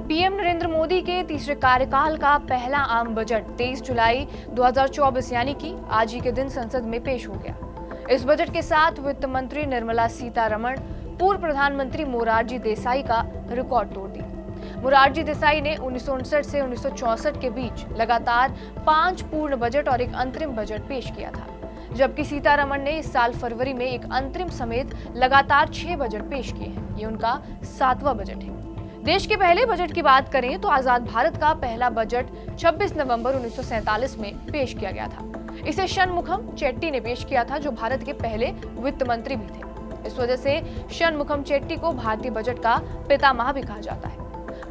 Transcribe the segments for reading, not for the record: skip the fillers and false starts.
PM Narendra Modi के तीसरे कार्यकाल का पहला आम बजट 23 जुलाई 2024 यानी कि आज ही के दिन संसद में पेश हो गया। इस बजट के साथ वित्त मंत्री निर्मला सीतारमण पूर्व प्रधानमंत्री मोरारजी देसाई का रिकॉर्ड तोड़ दिया। मोरारजी देसाई ने 1959 से 1964 के बीच लगातार 5 पूर्ण बजट और एक अंतरिम बजट पेश किया था, जबकि सीतारमण ने इस साल फरवरी में एक अंतरिम समेत लगातार 6 बजट पेश किए हैं। ये उनका 7वां बजट है। देश के पहले बजट की बात करें तो आजाद भारत का पहला बजट 26 नवंबर 1947 में पेश किया गया था। इसे शनमुखम चेट्टी ने पेश किया था, जो भारत के पहले वित्त मंत्री भी थे। इस वजह से शनमुखम चेट्टी को भारतीय बजट का पितामह भी कहा जाता है।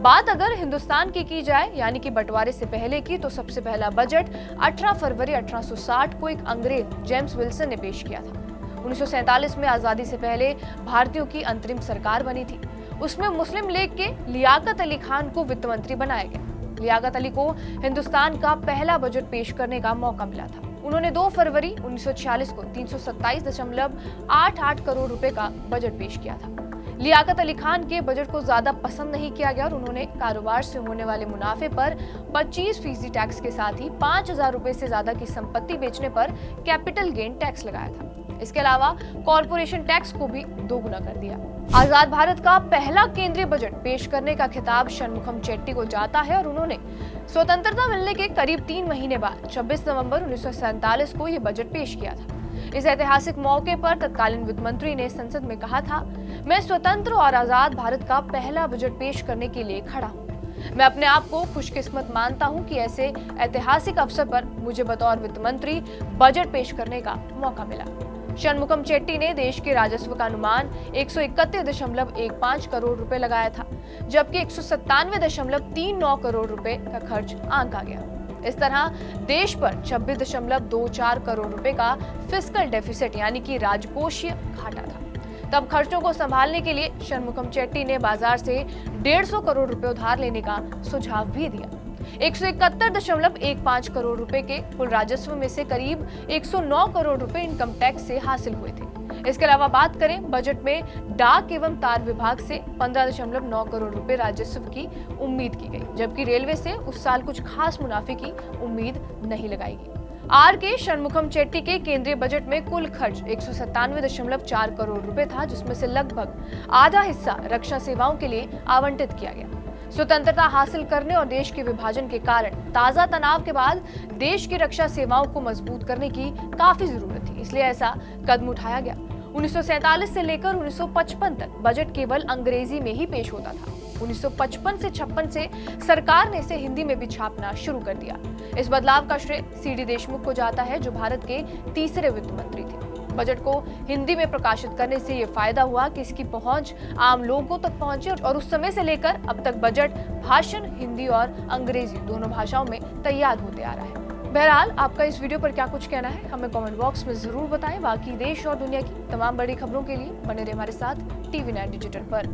बात अगर हिंदुस्तान की जाए यानी कि बंटवारे से पहले की, तो सबसे पहला बजट 18 फरवरी 1860 को एक अंग्रेज जेम्स विल्सन ने पेश किया था। 1947 में आजादी से पहले भारतीयों की अंतरिम सरकार बनी थी। उसमें मुस्लिम लीग के लियाकत अली खान को वित्त मंत्री बनाया गया। लियाकत अली को हिंदुस्तान का पहला बजट पेश करने का मौका मिला था। उन्होंने 2 फरवरी 1946 को 327.88 करोड़ रुपए का बजट पेश किया था। लियाकत अली खान के बजट को ज्यादा पसंद नहीं किया गया और उन्होंने कारोबार से होने वाले मुनाफे पर 25% टैक्स के साथ ही 5,000 रुपए से ज्यादा की संपत्ति बेचने पर कैपिटल गेन टैक्स लगाया था। इसके अलावा कॉरपोरेशन टैक्स को भी दोगुना कर दिया। आजाद भारत का पहला केंद्रीय बजट पेश करने का खिताब शनमुखम चेट्टी को जाता है और उन्होंने स्वतंत्रता मिलने के करीब 3 महीने बाद 26 नवंबर 1947 को यह बजट पेश किया था। इस ऐतिहासिक मौके पर तत्कालीन वित्त मंत्री ने संसद में कहा था, मैं स्वतंत्र और आजाद भारत का पहला बजट पेश करने के लिए खड़ा हूँ। मैं अपने आप को खुशकिस्मत मानता हूँ कि ऐसे ऐतिहासिक अवसर पर मुझे बतौर वित्त मंत्री बजट पेश करने का मौका मिला। शनमुखम चेट्टी ने देश के राजस्व का अनुमान 131.15 करोड़ रुपए लगाया था, जबकि 197.39 करोड़ रुपए का खर्च आंका गया। इस तरह देश पर 26.24 करोड़ रुपए का फिस्कल डेफिसिट यानी कि राजकोषीय घाटा था। तब खर्चों को संभालने के लिए शनमुखम चेट्टी ने बाजार से 150 करोड़ रुपए उधार लेने का सुझाव भी दिया। 171.15 करोड़ रुपए के कुल राजस्व में से करीब 109 करोड़ रुपए इनकम टैक्स से हासिल हुए थे। इसके अलावा बात करें बजट में डाक एवं तार विभाग से 15.9 करोड़ रुपए राजस्व की उम्मीद की गई, जबकि रेलवे से उस साल कुछ खास मुनाफे की उम्मीद नहीं लगाई गई। आर के शनमुखम चेट्टी के केंद्रीय बजट में कुल खर्च 197.4 करोड़ रुपए था, जिसमें से लगभग आधा हिस्सा रक्षा सेवाओं के लिए आवंटित किया गया। स्वतंत्रता हासिल करने और देश के विभाजन के कारण ताजा तनाव के बाद देश की रक्षा सेवाओं को मजबूत करने की काफी जरूरत थी, इसलिए ऐसा कदम उठाया गया। 1947 से लेकर 1955 तक बजट केवल अंग्रेजी में ही पेश होता था। 1955 से 56 से सरकार ने इसे हिंदी में भी छापना शुरू कर दिया। इस बदलाव का श्रेय सीडी देशमुख को जाता है, जो भारत के तीसरे वित्त मंत्री थे। बजट को हिंदी में प्रकाशित करने से ये फायदा हुआ कि इसकी पहुंच आम लोगों तक पहुंचे और उस समय से लेकर अब तक बजट भाषण हिंदी और अंग्रेजी दोनों भाषाओं में तैयार होते आ रहा है। बहरहाल आपका इस वीडियो पर क्या कुछ कहना है हमें कमेंट बॉक्स में जरूर बताएं। बाकी देश और दुनिया की तमाम बड़ी खबरों के लिए बने रहे हमारे साथ TV9 डिजिटल पर।